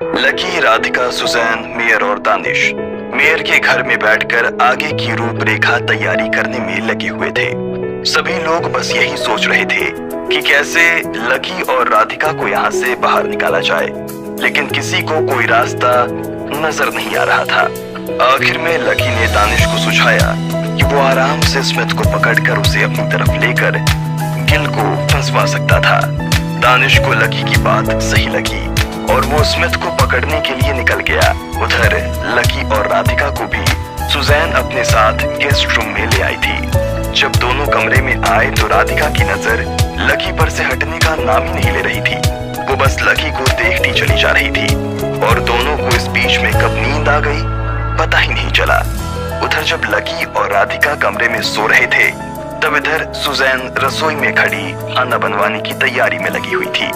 Lucky, Radhika, Suzanne, mayor और Danish mayor के घर में बैठकर आगे की रूपरेखा तैयारी करने में लगे हुए थे। सभी लोग बस यही सोच रहे थे कि कैसे लकी और राधिका को यहाँ से बाहर निकाला जाए, लेकिन किसी को कोई रास्ता नजर नहीं आ रहा था। आखिर में लकी ने दानिश को सुझाया कि वो आराम से स्मिथ को पकड़कर उसे अपनी तरफ लेकर गिल को फंसवा सकता था। दानिश को लकी की बात सही लगी और वो स्मिथ को पकड़ने के लिए निकल गया। उधर लकी और राधिका को भी सुजैन अपने साथ गेस्ट रूम में ले आई थी। जब दोनों कमरे में आए तो राधिका की नजर लकी पर से हटने का नाम ही नहीं ले रही थी। वो बस लकी को देखती चली जा रही थी और दोनों को इस बीच में कब नींद आ गई पता ही नहीं चला। उधर जब लकी और राधिका कमरे में सो रहे थे तब इधर सुजैन रसोई में खड़ी खाना बनवाने की तैयारी में लगी हुई थी।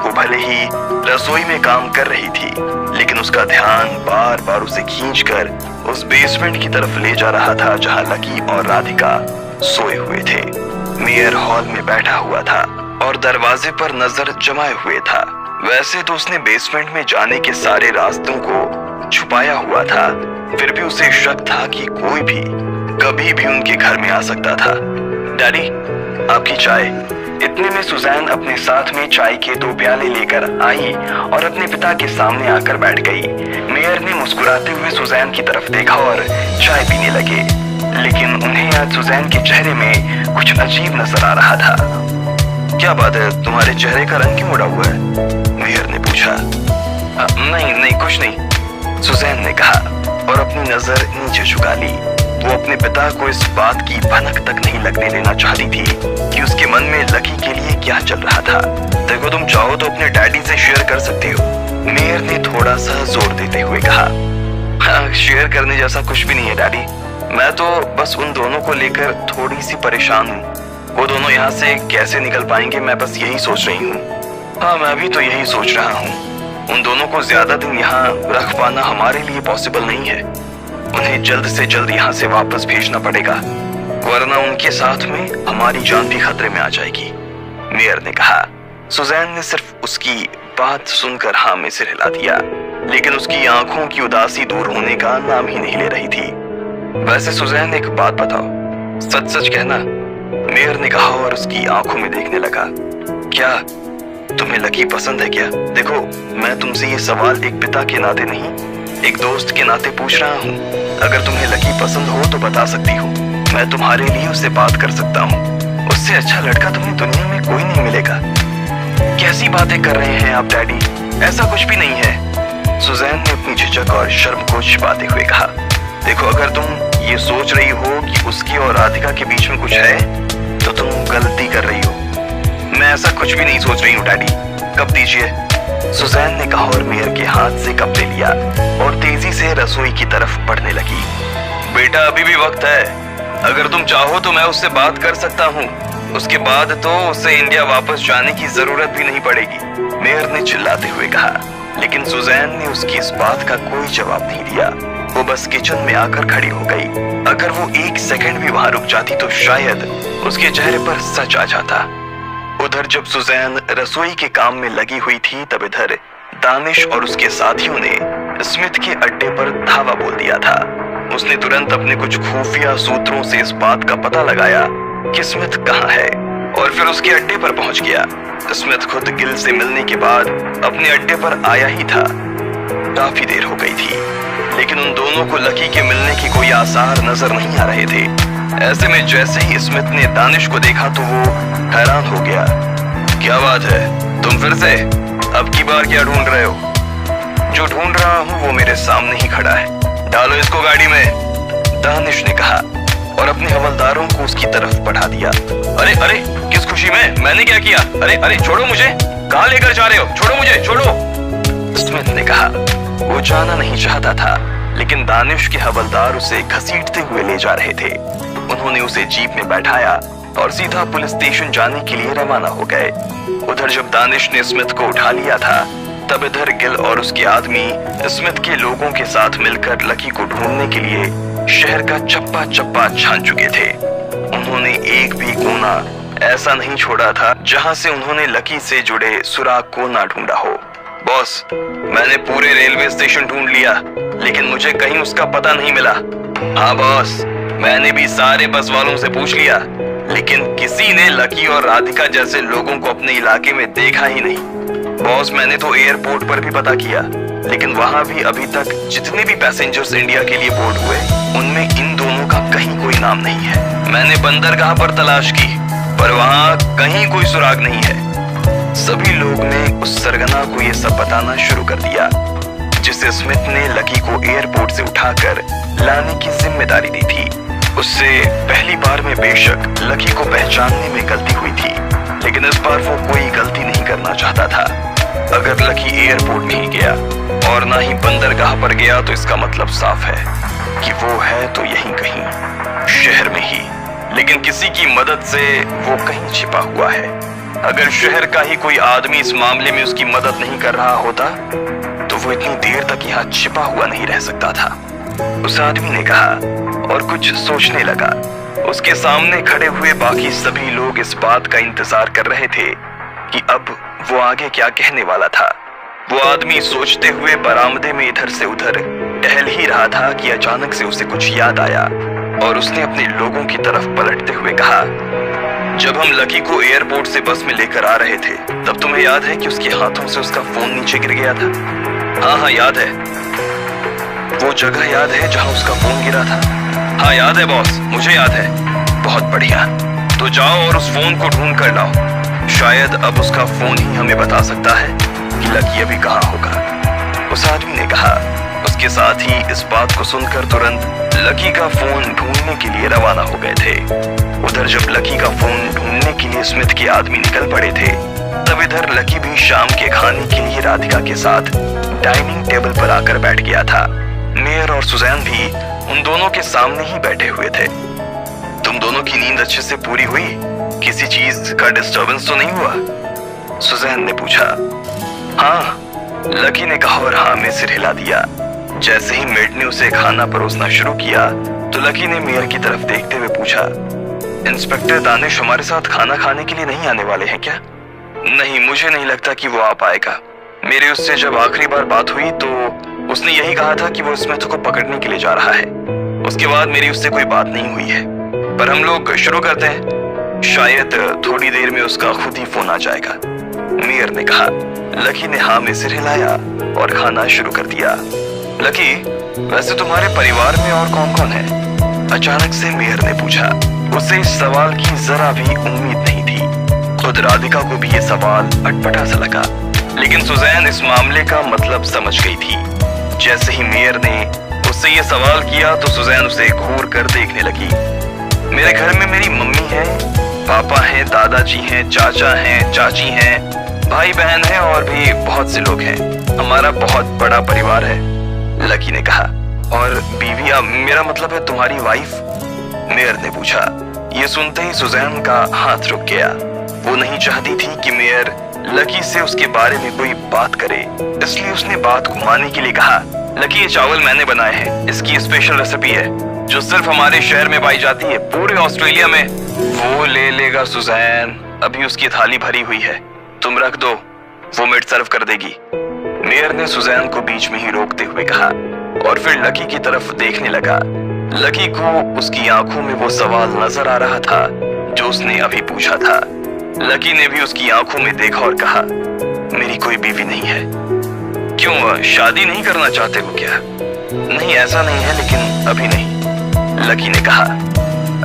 वो भले ही रसोई में काम कर रही थी, लेकिन उसका ध्यान बार बार उसे खींचकर उस बेसमेंट की तरफ ले जा रहा था जहां लकी और राधिका सोए हुए थे। मेयर हॉल में बैठा हुआ था और दरवाजे पर नजर जमाए हुए था। वैसे तो उसने बेसमेंट में जाने के सारे रास्तों को छुपाया हुआ था, फिर भी उसे शक था कि कोई भी कभी भी उनके घर में आ सकता था। डैडी, आपकी चाय। इतने में सुजैन अपने साथ में चाय के 2 प्याले लेकर आई और अपने पिता के सामने आकर बैठ गई। मेयर ने मुस्कुराते हुए सुजैन की तरफ देखा और चाय पीने लगे, लेकिन उन्हें आज सुजैन के चेहरे में कुछ अजीब नजर आ रहा था। क्या बात है, तुम्हारे चेहरे का रंग क्यों उड़ा हुआ है? मेयर ने पूछा। नहीं कुछ नहीं, सुजैन ने कहा और अपनी नजर नीचे झुका ली। वो अपने पिता को इस बात की भनक तक नहीं लगने देना चाहती थी कि उसके मन में लकी के लिए क्या चल रहा था। देखो, तुम चाहो तो अपने डैडी से शेयर कर सकती हो, मेयर ने थोड़ा सा जोर देते हुए कहा। हाँ, शेयर करने जैसा कुछ भी नहीं है डैडी। मैं तो बस उन दोनों को लेकर थोड़ी सी परेशान हूँ। वो दोनों यहाँ से कैसे निकल पाएंगे, मैं बस यही सोच रही हूँ। हाँ, मैं भी तो यही सोच रहा हूँ। उन दोनों को ज्यादा दिन यहाँ रख पाना हमारे लिए पॉसिबल नहीं है। उन्हें जल्द से जल्द यहाँ से वापस भेजना पड़ेगा, वरना उनके साथ में हमारी जान भी खतरे में आ जाएगी, मेयर ने कहा। सुजैन ने सिर्फ उसकी बात सुनकर हाँ में सिर हिला दिया, लेकिन उसकी आंखों की उदासी दूर होने का नाम ही नहीं ले रही थी। वैसे सुजैन, एक बात बताओ, सच सच कहना, मेयर ने कहा और उसकी आंखों में देखने लगा। क्या तुम्हें लकी पसंद है क्या? देखो, मैं तुमसे ये सवाल एक पिता के नाते नहीं, एक दोस्त के नाते पूछ रहा हूँ। अगर तुम्हें लकी पसंद हो तो बता सकती हो, मैं तुम्हारे लिए उससे बात कर सकता हूँ। उससे अच्छा लड़का तुम्हें दुनिया में कोई नहीं मिलेगा। कैसी बातें कर रहे हैं आप डैडी? ऐसा कुछ भी नहीं है, सुजैन ने अपनी झिझक और शर्म को छिपाते हुए कहा। देखो, अगर तुम ये सोच रही हो कि उसकी और राधिका के बीच में कुछ है तो तुम गलती कर रही हो। मैं ऐसा कुछ भी नहीं सोच रही हूँ डैडी। कप दीजिए, सुजैन ने कहा और मेयर के हाथ से कप ले लिया और तेजी से रसोई की तरफ बढ़ने लगी। बेटा, अभी भी वक्त है, अगर तुम चाहो तो मैं उससे बात कर सकता हूँ। उसके बाद तो उसे इंडिया वापस जाने की जरूरत भी नहीं पड़ेगी, मेयर ने चिल्लाते हुए कहा। लेकिन सुजैन ने उसकी इस बात का कोई जवाब नहीं दिया। वो बस किचन में आकर खड़ी हो गई। अगर वो 1 सेकंड भी वहां रुक जाती तो शायद उसके चेहरे पर सच आ जाता। उधर जब सुजैन रसोई के काम में लगी हुई थी तब इधर दानिश और उसके साथियों ने स्मिथ के अड्डे पर धावा बोल दिया था। उसने तुरंत अपने कुछ खुफिया सूत्रों से इस बात का पता लगाया कि स्मिथ कहाँ है और फिर उसके अड्डे पर पहुंच गया। स्मिथ खुद गिल से मिलने के बाद अपने अड्डे पर आया ही था। काफी देर हो गई थी, लेकिन उन दोनों को लकी के मिलने की कोई आसार नजर नहीं आ रहे थे। ऐसे में जैसे ही स्मिथ ने दानिश को देखा तो वो हैरान हो गया। क्या बात है, तुम फिर से? अब की बार क्या ढूंढ रहे हो? जो ढूंढ रहा हूँ वो मेरे सामने ही खड़ा है, डालो इसको गाड़ी में, दानिश ने कहा और अपने हवलदारों को उसकी तरफ बढ़ा दिया। अरे अरे, किस खुशी में? मैंने क्या किया? अरे अरे, छोड़ो मुझे, कहाँ लेकर जा रहे हो? छोड़ो मुझे, छोड़ो, स्मिथ ने कहा। वो जाना नहीं चाहता था, लेकिन दानिश के हवलदार उसे घसीटते हुए ले जा रहे थे। उन्होंने उसे जीप में बैठाया और सीधा पुलिस स्टेशन जाने के लिए रवाना हो गए। उधर जब दानिश ने स्मिथ को उठा लिया था तब इधर गिल और उसके आदमी स्मिथ के लोगों के साथ मिलकर लकी को ढूंढने के लिए शहर का चप्पा चप्पा छान चुके थे। उन्होंने एक भी कोना ऐसा नहीं छोड़ा था जहां से उन्होंने लकी से जुड़े सुराग को ना ढूंढा हो। बॉस, मैंने पूरे रेलवे स्टेशन ढूंढ लिया, लेकिन मुझे कहीं उसका पता नहीं मिला। हाँ बॉस, मैंने भी सारे बस वालों से पूछ लिया, लेकिन किसी ने लकी और राधिका जैसे लोगों को अपने इलाके में देखा ही नहीं। बॉस, मैंने तो एयरपोर्ट पर भी पता किया, लेकिन वहां भी अभी तक जितने भी पैसेंजर्स इंडिया के लिए बोर्ड हुए, उनमें इन दोनों का कहीं कोई नाम नहीं है। मैंने बंदरगाह पर तलाश की, पर वहां कहीं कोई सुराग नहीं है। सभी लोग ने उस सरगना को ये सब बताना शुरू कर दिया, जिसे स्मिथ ने लकी को एयरपोर्ट से उठाकर लाने की जिम्मेदारी दी थी। उससे पहली बार में बेशक लकी को पहचानने में गलती हुई थी, लेकिन इस बार वो कोई गलती नहीं करना चाहता था। अगर लकी एयरपोर्ट नहीं गया और ना ही बंदरगाह पर गया, तो इसका मतलब साफ है कि वो है तो यहीं कहीं शहर में ही, लेकिन किसी की मदद से वो कहीं छिपा हुआ है। अगर शहर का ही कोई आदमी इस मामले में उसकी मदद नहीं कर रहा होता, तो वो इतनी देर तक यहाँ छिपा हुआ नहीं रह सकता था। उस आदमी ने कहा और कुछ सोचने लगा। उसके सामने खड़े हुए बाकी सभी लोग इस बात का इंतजार कर रहे थे कि अब वो आगे क्या कहने वाला था। वो आदमी सोचते हुए बरामदे में इधर से उधर टहल ही रहा था कि अचानक से उसे कुछ याद आया और उसने अपने लोगों की तरफ पलटते हुए कहा, जब हम लकी को एयरपोर्ट से बस में लेकर आ रहे थे, तब तुम्हें याद है कि उसके हाथों से उसका फोन नीचे गिर गया था? हाँ याद है। वो जगह याद है जहां उसका फोन गिरा था? हाँ याद है बॉस, मुझे याद है। बहुत बढ़िया, तो जाओ और उस फोन को ढूंढ कर लाओ। शायद अब उसका फोन ही हमें बता सकता है कि लकी अभी कहाँ होगा। उस आदमी ने कहा। उसके साथ ही इस बात को सुनकर तुरंत लकी का फोन ढूंढने के लिए रवाना हो गए थे। उधर जब लकी का फोन ढूंढने के लिए स्मिथ के आदमी निकल पड़े थे, तब इधर लकी भी शाम के खाने के लिए राधिका के साथ डाइनिंग टेबल पर आकर बैठ गया था। मेयर और सुजैन भी उन दोनों के सामने ही बैठे हुए थे। तुम दोनों की नींद अच्छे से पूरी हुई? किसी चीज का डिस्टर्बेंस तो नहीं हुआ? सुजैन ने पूछा। हाँ, लकी ने कहा और हाँ में सिर हिला दिया। जैसे ही मेड ने उसे खाना परोसना शुरू किया, तो लकी ने मेयर की तरफ देखते हुए पूछा, इंस्पेक्टर दानिश हमारे साथ खाना खाने के लिए नहीं आने वाले हैं क्या? नहीं, मुझे नहीं लगता कि वो आ पाएगा। मेरे उससे जब आखिरी बार बात हुई तो उसने यही कहा था कि वो स्मिथ को पकड़ने के लिए जा रहा है। उसके बाद मेरी उससे कोई बात नहीं हुई है। पर हम लोग शुरू करते हैं, शायद थोड़ी देर में उसका खुद ही फोन आ जाएगा, मेयर ने कहा। लकी ने हाँ में सिर हिलाया और खाना शुरू कर दिया। लकी, वैसे तुम्हारे परिवार में और कौन कौन है? अचानक से मेयर ने पूछा। उसे इस सवाल की जरा भी उम्मीद नहीं थी। खुद राधिका को भी ये सवाल अटपटा सा लगा, लेकिन सुजैन इस मामले का मतलब समझ गई थी। जैसे ही मेयर ने उससे ये सवाल किया, तो सुजैन उसे घूर कर देखने लगी। मेरे घर में मेरी मम्मी है, पापा हैं, दादाजी हैं, चाचा हैं, चाची हैं, भाई बहन हैं और भी बहुत से लोग हैं। हमारा बहुत बड़ा परिवार है, लकी ने कहा। और बीवी, मेरा मतलब है तुम्हारी वाइफ? मेयर ने पूछा। ये सुनते ही सुजैन का हाथ रुक गया। वो नहीं चाहती थी कि मेयर लकी से उसके बारे में कोई बात करे, इसलिए उसने बात घुमाने के लिए कहा, लकी, ये चावल मैंने बनाए हैं। इसकी स्पेशल रेसिपी है जो सिर्फ हमारे शहर में पाई जाती है, पूरे ऑस्ट्रेलिया में। वो ले लेगा सुजैन, अभी उसकी थाली भरी हुई है, तुम रख दो, वो मिड सर्व कर देगी। मेयर ने सुजैन को बीच में ही रोकते हुए कहा और फिर लकी की तरफ देखने लगा। लकी को उसकी आंखों में वो सवाल नजर आ रहा था जो उसने अभी पूछा था। लकी ने भी उसकी आंखों में देखा और कहा, मेरी कोई बीवी नहीं है। क्यों, शादी नहीं करना चाहते हो क्या? नहीं, ऐसा नहीं है, लेकिन अभी नहीं, लकी ने कहा।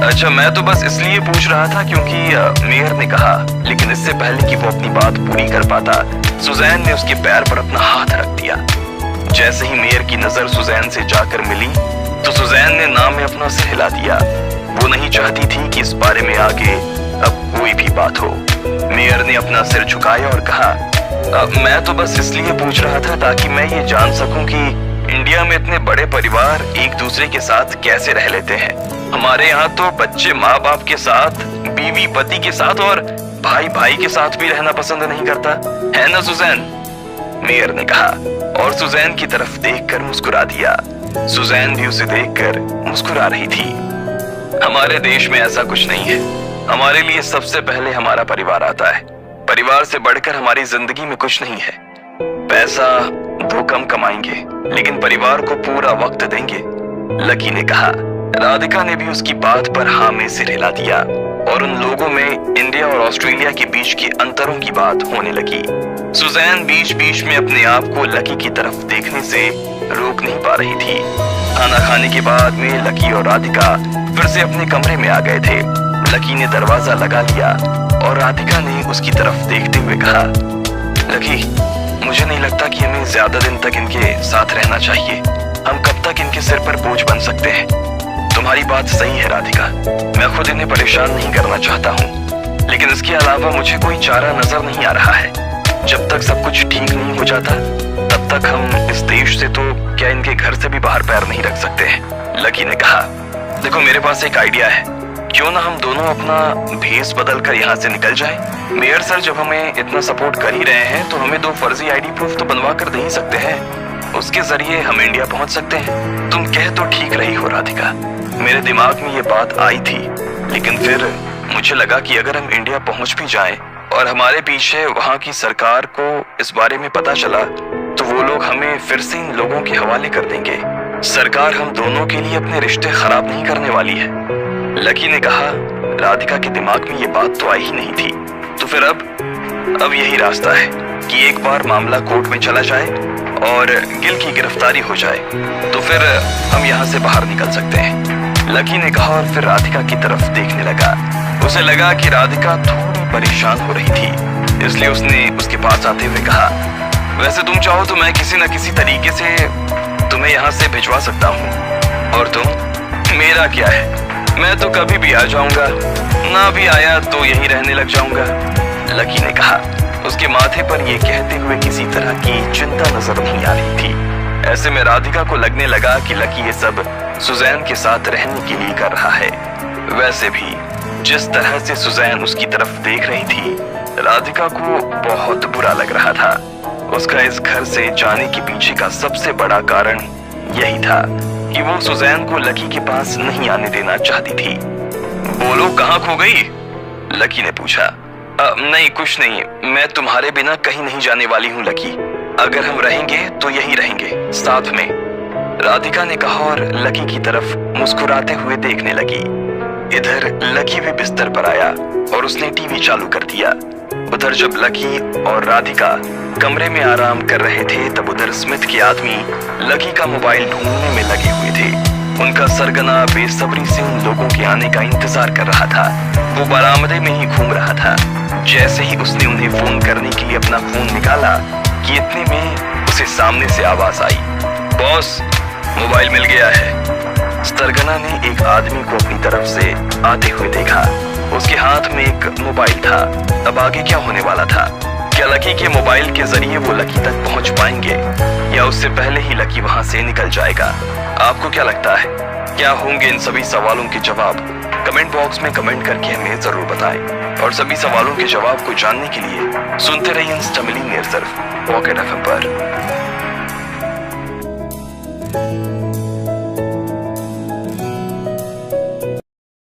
अच्छा, मैं तो बस इसलिए पूछ रहा था क्योंकि मेयर ने कहा। लेकिन इससे पहले कि वो अपनी बात पूरी कर पाता, सुजैन ने उसके पैर पर अपना हाथ रख दिया। जैसे ही मेयर की नजर सुजैन से जाकर मिली, तो सुजैन ने ना में अपना सिर हिला दिया। वो नहीं चाहती थी कि इस बारे में आगे अब कोई भी बात हो। मेयर ने अपना सिर झुकाया और कहा, मैं तो बस इसलिए पूछ रहा था ताकि मैं ये जान सकूं कि इंडिया में इतने बड़े परिवार एक दूसरे के साथ कैसे रह लेते हैं। हमारे यहाँ तो बच्चे माँ बाप के साथ, बीवी पति के साथ और भाई भाई के साथ भी रहना पसंद नहीं करता, है ना सुजैन? मेयर ने कहा और सुजैन की तरफ देखकर मुस्कुरा दिया। सुजैन भी उसे देखकर मुस्कुरा रही थी। हमारे देश में ऐसा कुछ नहीं है। हमारे लिए सबसे पहले हमारा परिवार आता है। परिवार से बढ़कर हमारी जिंदगी में कुछ नहीं है। पैसा दो कम कमाएंगे लेकिन परिवार को पूरा वक्त देंगे, लकी ने कहा। राधिका ने भी उसकी बात पर हाँ में सिर हिला दिया और उन लोगों में इंडिया और ऑस्ट्रेलिया के बीच के अंतरों की बात होने लगी। सुजैन बीच बीच में अपने आप को लकी की तरफ देखने से रोक नहीं पा रही थी। खाना खाने के बाद में लकी और राधिका फिर से अपने कमरे में आ गए थे। लकी ने दरवाजा लगा लिया और राधिका ने उसकी तरफ देखते हुए कहा, लकी, मुझे नहीं लगता कि हमें ज्यादा दिन तक इनके साथ रहना चाहिए। हम कब तक इनके सिर पर बोझ बन सकते हैं? तुम्हारी बात सही है राधिका, मैं खुद इन्हें परेशान नहीं करना चाहता हूँ, लेकिन इसके अलावा मुझे कोई चारा नजर नहीं आ रहा है। जब तक सब कुछ ठीक नहीं हो जाता तब तक हम इस देश से तो क्या इनके घर से भी बाहर पैर नहीं रख सकते हैं, लकी ने कहा। देखो, मेरे पास एक आइडिया है, क्यों ना हम दोनों अपना भेस बदल कर यहाँ से निकल जाएं? मेयर सर जब हमें इतना सपोर्ट कर ही रहे हैं तो हमें 2 फर्जी आईडी प्रूफ तो बनवा कर दे ही सकते हैं। उसके जरिए हम इंडिया पहुंच सकते हैं। तुम कह तो ठीक रही हो राधिका, मेरे दिमाग में ये बात आई थी, लेकिन फिर मुझे लगा कि अगर हम इंडिया पहुंच भी जाएं और हमारे पीछे वहां की सरकार को इस बारे में पता चला तो वो लोग हमें फिर से इन लोगों के हवाले कर देंगे। सरकार हम दोनों के लिए अपने रिश्ते खराब नहीं करने वाली है, लकी ने कहा। राधिका के दिमाग में ये बात तो आई ही नहीं थी। तो फिर अब यही रास्ता है कि एक बार मामला कोर्ट में चला जाए और गिल की गिरफ्तारी हो जाए तो फिर हम यहाँ से बाहर निकल सकते हैं, लकी ने कहा और फिर राधिका की तरफ देखने लगा। उसे लगा कि राधिका थोड़ी परेशान हो रही थी, इसलिए उसने उसके पास आते हुए कहा, वैसे तुम चाहो तो मैं किसी न किसी तरीके से तुम्हें यहाँ से भिजवा सकता हूँ। और तुम? मेरा क्या है, मैं तो कभी भी आ जाऊंगा, ना भी आया तो यहीं रहने लग जाऊंगा, लकी ने कहा। उसके माथे पर यह कहते हुए किसी तरह की चिंता नजर नहीं आ रही थी। ऐसे में राधिका को लगने लगा कि लकी ये सब सुजैन के साथ रहने के लिए कर रहा है। वैसे भी जिस तरह से सुजैन उसकी तरफ देख रही थी, राधिका को बहुत बुरा लग रहा था। उसका इस घर से जाने के पीछे का सबसे बड़ा कारण यही था कि वो सुजैन को लकी के पास नहीं आने देना चाहती थी। बोलो, कहाँ खो गई? लकी ने पूछा। नहीं, कुछ नहीं, मैं तुम्हारे बिना कहीं नहीं जाने वाली हूँ लकी। अगर हम रहेंगे तो यहीं रहेंगे, साथ में, राधिका ने कहा और लकी की तरफ मुस्कुराते हुए देखने लगी। इधर लकी भी बिस्तर पर आया और उसने टीवी चालू कर दिया। उधर जब लकी और राधिका कमरे में आराम कर रहे थे तब उधर स्मिथ के आदमी लकी का मोबाइल ढूंढने में लगे हुए थे। उनका सरगना बेसब्री से उन लोगों के आने का इंतजार कर रहा था। वो बरामदे में ही घूम रहा था। जैसे ही उसने उन्हें फोन करने के लिए अपना फोन निकाला कि इतने में उसे सामने से आवाज आई, बॉस, मोबाइल मिल गया है। सरगना ने एक आदमी को अपनी तरफ से आते हुए देखा। उसके हाथ में एक मोबाइल था। अब आगे क्या होने वाला था? क्या लकी के मोबाइल के जरिए वो लकी तक पहुंच पाएंगे या उससे पहले ही लकी वहां से निकल जाएगा? आपको क्या लगता है, क्या होंगे इन सभी सवालों के जवाब? कमेंट बॉक्स में कमेंट करके हमें जरूर बताएं। और सभी सवालों के जवाब को जानने के लिए सुनते रहिए इंस्टा मिलियनेयर सिर्फ पॉकेट एफएम पर।